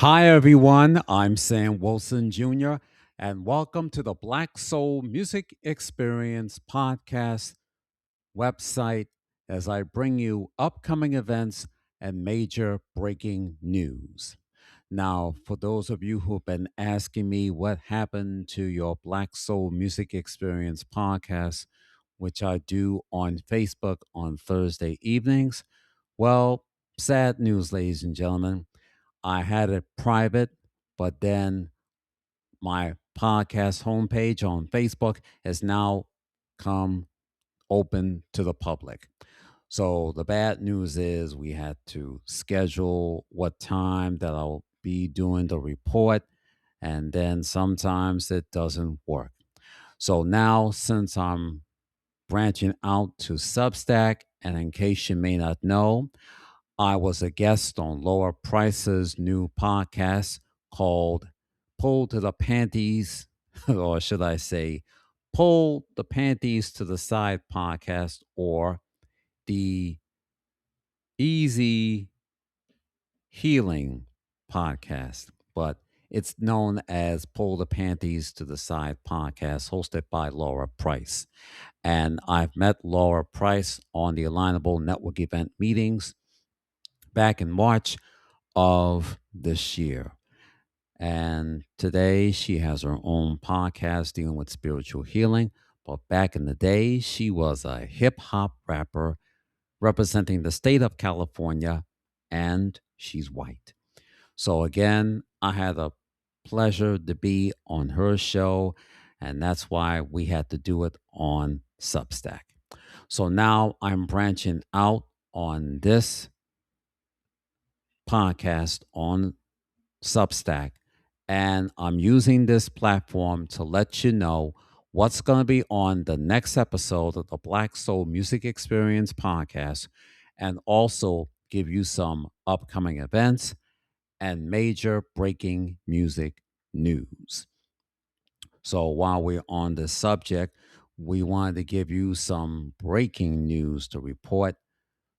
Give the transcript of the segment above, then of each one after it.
Hi, everyone. I'm Sam Wilson Jr., and welcome to the Black Soul Music Experience podcast website as I bring you upcoming events and major breaking news. Now, for those of you who've been asking me what happened to your Black Soul Music Experience podcast, which I do on Facebook on Thursday evenings, well, sad news, ladies and gentlemen. I had it private, but then my podcast homepage on Facebook has now come open to the public. So the bad news is we had to schedule what time that I'll be doing the report, and then sometimes it doesn't work. So now, since I'm branching out to Substack, and in case you may not know, I was a guest on Laura Price's new podcast called Pull to the Panties, or should I say, Pull the Panties to the Side podcast, or the Easy Healing podcast. But it's known as Pull the Panties to the Side podcast, hosted by Laura Price. And I've met Laura Price on the Alignable Network event meetings back in March of this year. And today she has her own podcast dealing with spiritual healing. But back in the day, she was a hip hop rapper representing the state of California, and she's white. So, again, I had a pleasure to be on her show, and that's why we had to do it on Substack. So now I'm branching out on this podcast on Substack. And I'm using this platform to let you know what's going to be on the next episode of the Black Soul Music Experience podcast, and also give you some upcoming events and major breaking music news. So while we're on this subject, we wanted to give you some breaking news to report.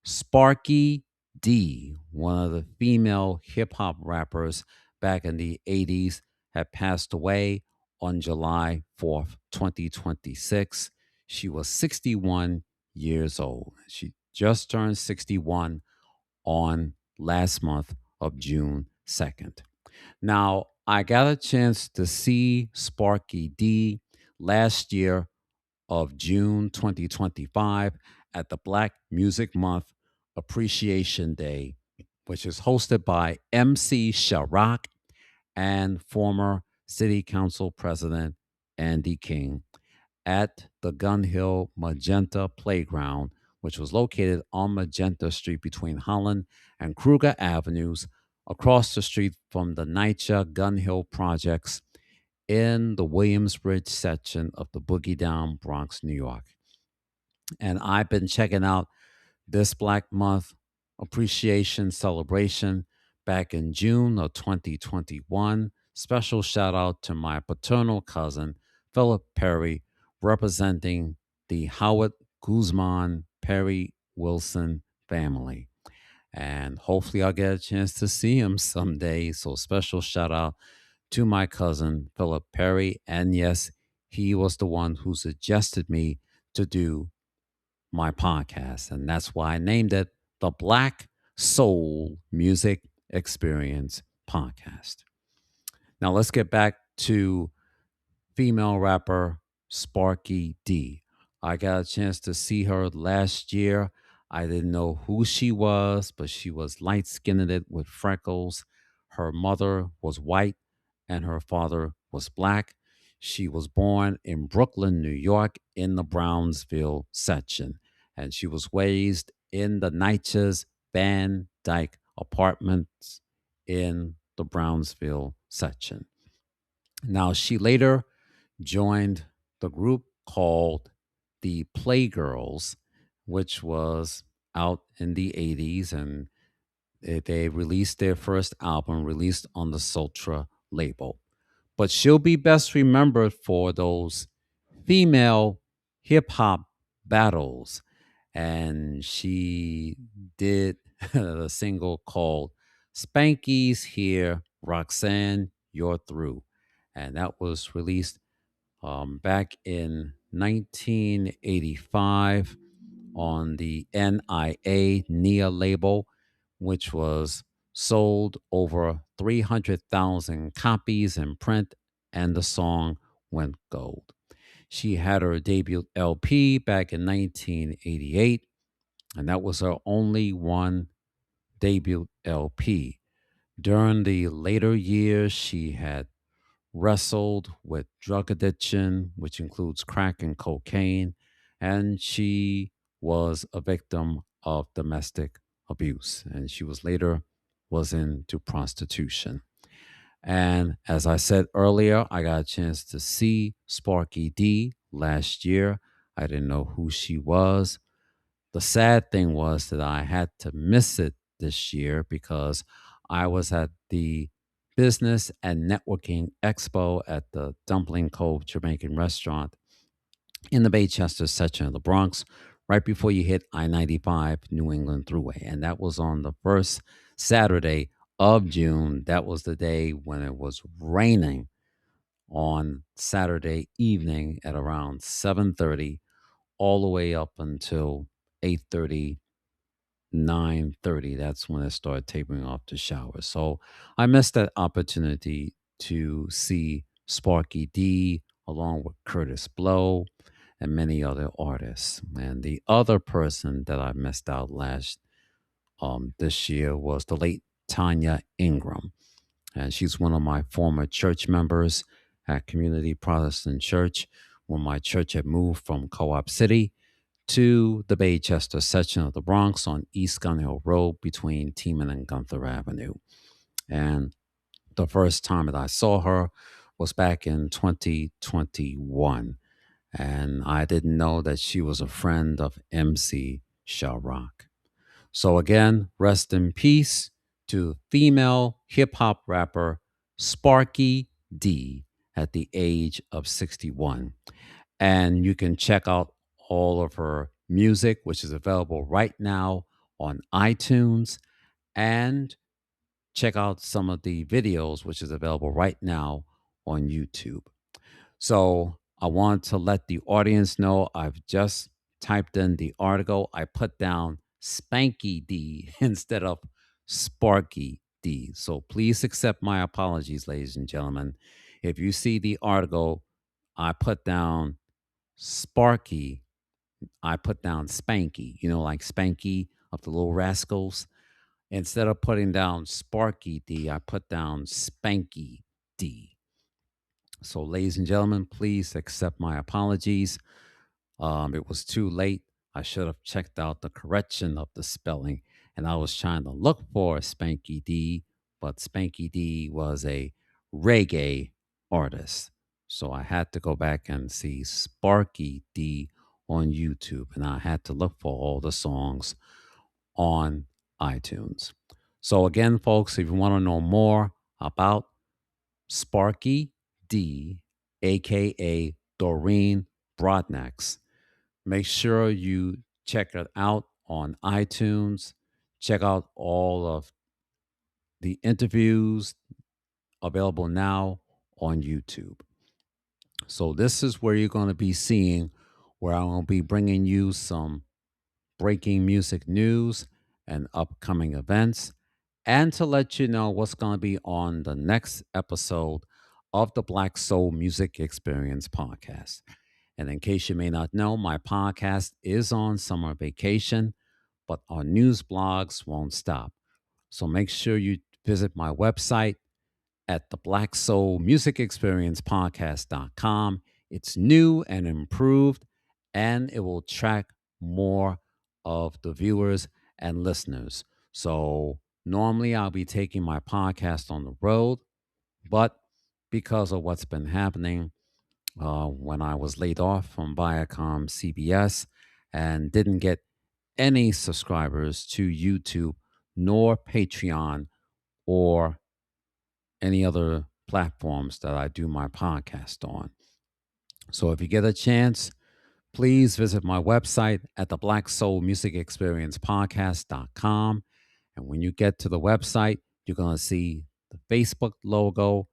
Sparky D, one of the female hip hop rappers back in the 80s, had passed away on July 4th, 2026. She was 61 years old. She just turned 61 on last month of June 2nd. Now, I got a chance to see Sparky D last year of June 2025 at the Black Music Month Appreciation Day, which is hosted by MC Sharrock and former City Council President Andy King at the Gun Hill Magenta Playground, which was located on Magenta Street between Holland and Kruger Avenues, across the street from the NYCHA Gun Hill projects in the Williamsbridge section of the Boogie Down Bronx, New York. And I've been checking out this Black Month appreciation celebration back in June of 2021. Special shout out to my paternal cousin, Philip Perry, representing the Howard Guzman Perry Wilson family. And hopefully I'll get a chance to see him someday. So special shout out to my cousin, Philip Perry. And yes, he was the one who suggested me to do my podcast. And that's why I named it the Black Soul Music Experience Podcast. Now let's get back to female rapper Sparky D. I got a chance to see her last year. I didn't know who she was, but she was light skinned with freckles. Her mother was white and her father was black. She was born in Brooklyn, New York, in the Brownsville section. And she was raised in the NYCHA's Van Dyke apartments in the Brownsville section. Now, she later joined the group called the Playgirls, which was out in the 80s, and they released their first album, released on the Sultra label. But she'll be best remembered for those female hip hop battles. And she did a single called Spanky's Here Roxanne, You're Through. And that was released back in 1985 on the NIA label, which was sold over 300,000 copies in print, and the song went gold. She had her debut LP back in 1988, and that was her only one debut LP. During the later years, she had wrestled with drug addiction, which includes crack and cocaine, and she was a victim of domestic abuse. And she was later was into prostitution. And as I said earlier, I got a chance to see Sparky D last year. I didn't know who she was. The sad thing was that I had to miss it this year because I was at the Business and Networking Expo at the Dumpling Cove Jamaican restaurant in the Baychester section of the Bronx, right before you hit I 95 New England Thruway. And that was on the first Saturday of June. That was the day when it was raining on Saturday evening at around 7:30 all the way up until 8:30, 9:30. That's when it started tapering off the shower. So I missed that opportunity to see Sparky D along with Curtis Blow and many other artists. And the other person that I missed out last this year was the late Tanya Ingram. And she's one of my former church members at Community Protestant Church when my church had moved from Co-op City to the Baychester section of the Bronx on East Gun Hill Road between Teeman and Gunther Avenue. And the first time that I saw her was back in 2021. And I didn't know that she was a friend of MC Rock. So again, rest in peace to female hip hop rapper Sparky D at the age of 61. And you can check out all of her music, which is available right now on iTunes, and check out some of the videos, which is available right now on YouTube. So I want to let the audience know I've just typed in the article. I put down Spanky D instead of Sparky D. So please accept my apologies, ladies and gentlemen. If you see the article, I put down Sparky, I put down Spanky, like Spanky of the Little Rascals. Instead of putting down Sparky D, I put down Spanky D. So, ladies and gentlemen, please accept my apologies. It was too late. I should have checked out the correction of the spelling, and I was trying to look for Spanky D, but Spanky D was a reggae artist. So I had to go back and see Sparky D on YouTube, and I had to look for all the songs on iTunes. So, again, folks, if you want to know more about Sparky D, aka Doreen Broadnax, make sure you check it out on iTunes. Check out all of the interviews available now on YouTube. So, this is where you're going to be seeing where I'm going to be bringing you some breaking music news and upcoming events, and to let you know what's going to be on the next episode of the Black Soul Music Experience podcast. And in case you may not know, my podcast is on summer vacation, but our news blogs won't stop. So make sure you visit my website at the Black Soul Music Experience podcast.com. It's new and improved, and it will track more of the viewers and listeners. So normally I'll be taking my podcast on the road, but because of what's been happening, when I was laid off from Viacom CBS and didn't get any subscribers to YouTube nor Patreon or any other platforms that I do my podcast on. So if you get a chance, please visit my website at the Black Soul Music Experience podcast.com. And when you get to the website, you're going to see the Facebook logo,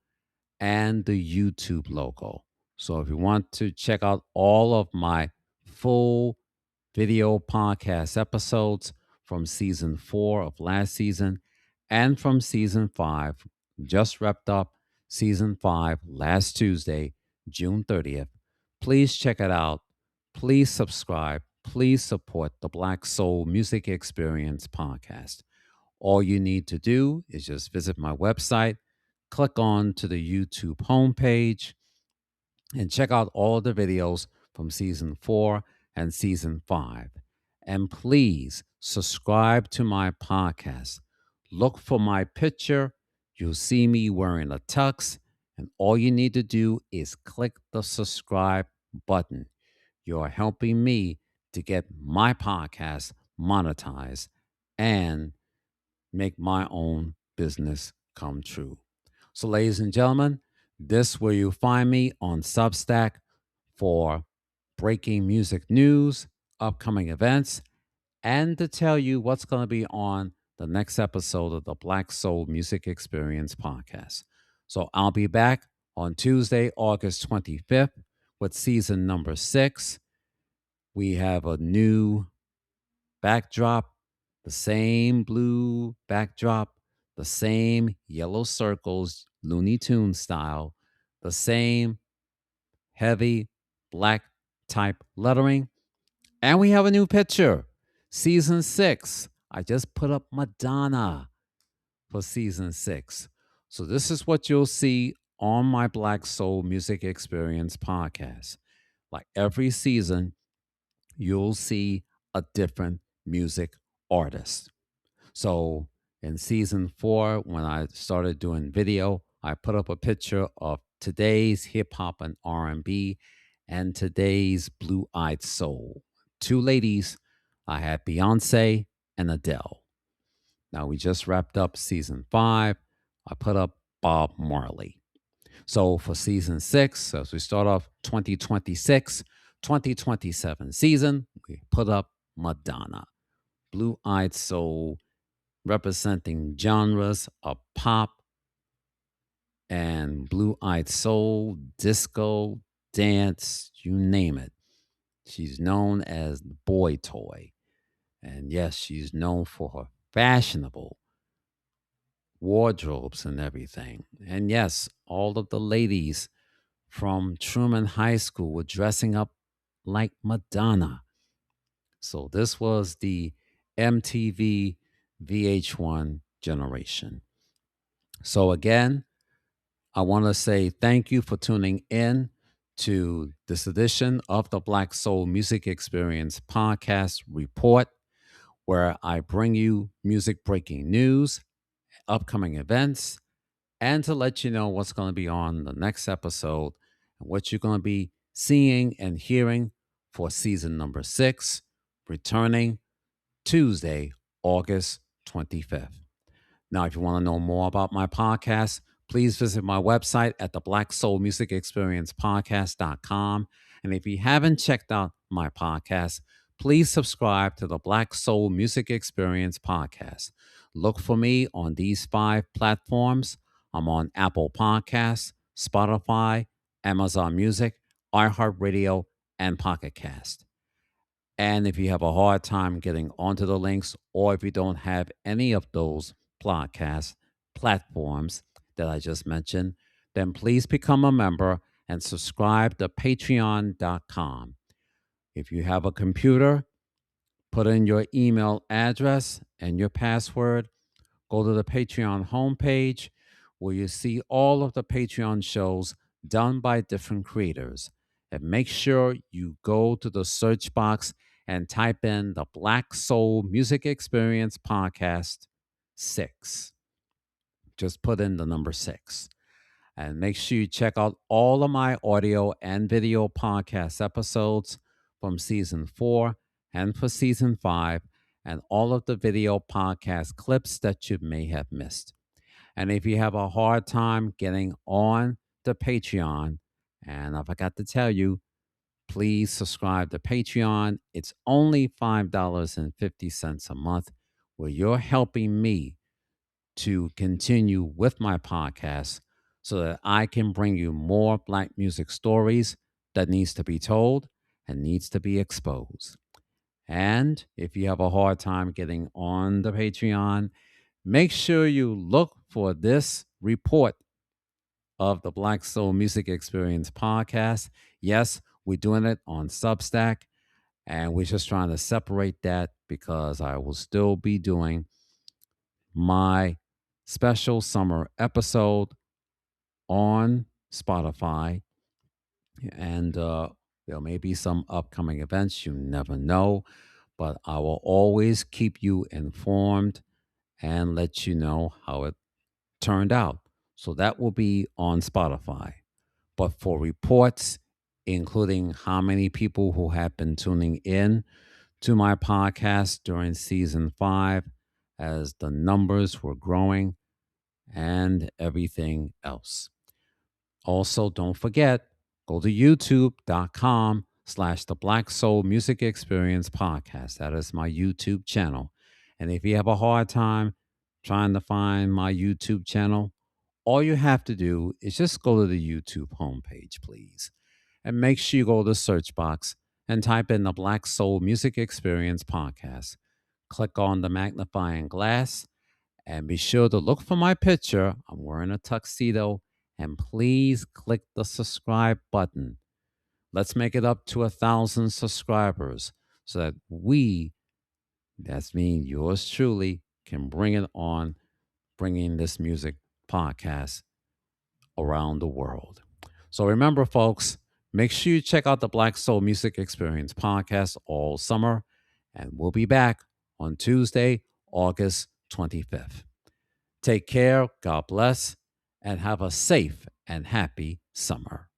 and the YouTube logo. So if you want to check out all of my full video podcast episodes from season 4 of last season and from season 5, just wrapped up season 5 last Tuesday, June 30th. Please check it out. Please subscribe. Please support the Black Soul Music Experience podcast. All you need to do is just visit my website, click on to the YouTube homepage, and check out all the videos from season 4 and season 5. And please subscribe to my podcast. Look for my picture. You'll see me wearing a tux, and all you need to do is click the subscribe button. You're helping me to get my podcast monetized and make my own business come true. So, ladies and gentlemen, this where you find me on Substack for breaking music news, upcoming events, and to tell you what's going to be on the next episode of the Black Soul Music Experience podcast. So I'll be back on Tuesday, August 25th with season number 6. We have a new backdrop, the same blue backdrop, the same yellow circles, Looney Tune style, the same heavy black type lettering. And we have a new picture, season 6. I just put up Madonna for season 6. So this is what you'll see on my Black Soul Music Experience podcast. Like every season, you'll see a different music artist. So in season 4, when I started doing video, I put up a picture of today's hip hop and R&B and today's blue-eyed soul. Two ladies. I had Beyonce and Adele. Now we just wrapped up season 5. I put up Bob Marley. So for season 6, as we start off 2026, 2027 season, we put up Madonna, Blue Eyed Soul, representing genres of pop and Blue Eyed Soul, disco, dance, you name it. She's known as the boy toy. And yes, she's known for her fashionable wardrobes and everything. And yes, all of the ladies from Truman High School were dressing up like Madonna. So this was the MTV VH1 generation. So again, I want to say thank you for tuning in to this edition of the Black Soul Music Experience podcast report, where I bring you music breaking news, upcoming events, and to let you know what's going to be on the next episode and what you're going to be seeing and hearing for season number 6, returning Tuesday, August 25th. Now, if you want to know more about my podcast, please visit my website at the Black Soul Music Experience podcast.com. And if you haven't checked out my podcast, please subscribe to the Black Soul Music Experience podcast. Look for me on these 5 platforms. I'm on Apple Podcasts, Spotify, Amazon Music, iHeartRadio, and Pocket Cast. And if you have a hard time getting onto the links, or if you don't have any of those podcast platforms that I just mentioned, then please become a member and subscribe to patreon.com. If you have a computer, put in your email address and your password. Go to the Patreon homepage where you see all of the Patreon shows done by different creators. And make sure you go to the search box and type in the Black Soul Music Experience Podcast 6. Just put in the number 6. And make sure you check out all of my audio and video podcast episodes from season 4 and for season 5, and all of the video podcast clips that you may have missed. And if you have a hard time getting on the Patreon, and I forgot to tell you, please subscribe to Patreon. It's only $5.50 a month, where you're helping me to continue with my podcast so that I can bring you more Black music stories that needs to be told and needs to be exposed. And if you have a hard time getting on the Patreon, make sure you look for this report of the Black Soul Music Experience podcast. Yes, we're doing it on Substack, and we're just trying to separate that because I will still be doing my special summer episode on Spotify. And there may be some upcoming events. You never know. But I will always keep you informed and let you know how it turned out. So that will be on Spotify. But for reports, including how many people who have been tuning in to my podcast during season 5, as the numbers were growing and everything else. Also, don't forget, go to youtube.com/ the Black Soul Music Experience podcast. That is my YouTube channel. And if you have a hard time trying to find my YouTube channel, all you have to do is just go to the YouTube homepage, please. And make sure you go to the search box and type in the Black Soul Music Experience podcast. Click on the magnifying glass and be sure to look for my picture. I'm wearing a tuxedo. And please click the subscribe button. Let's make it up to 1,000 subscribers so that that's me, yours truly, can bring it on, bringing this music podcast around the world. So remember, folks, make sure you check out the Black Soul Music Experience podcast all summer. And we'll be back on Tuesday, August 25th. Take care, God bless, and have a safe and happy summer.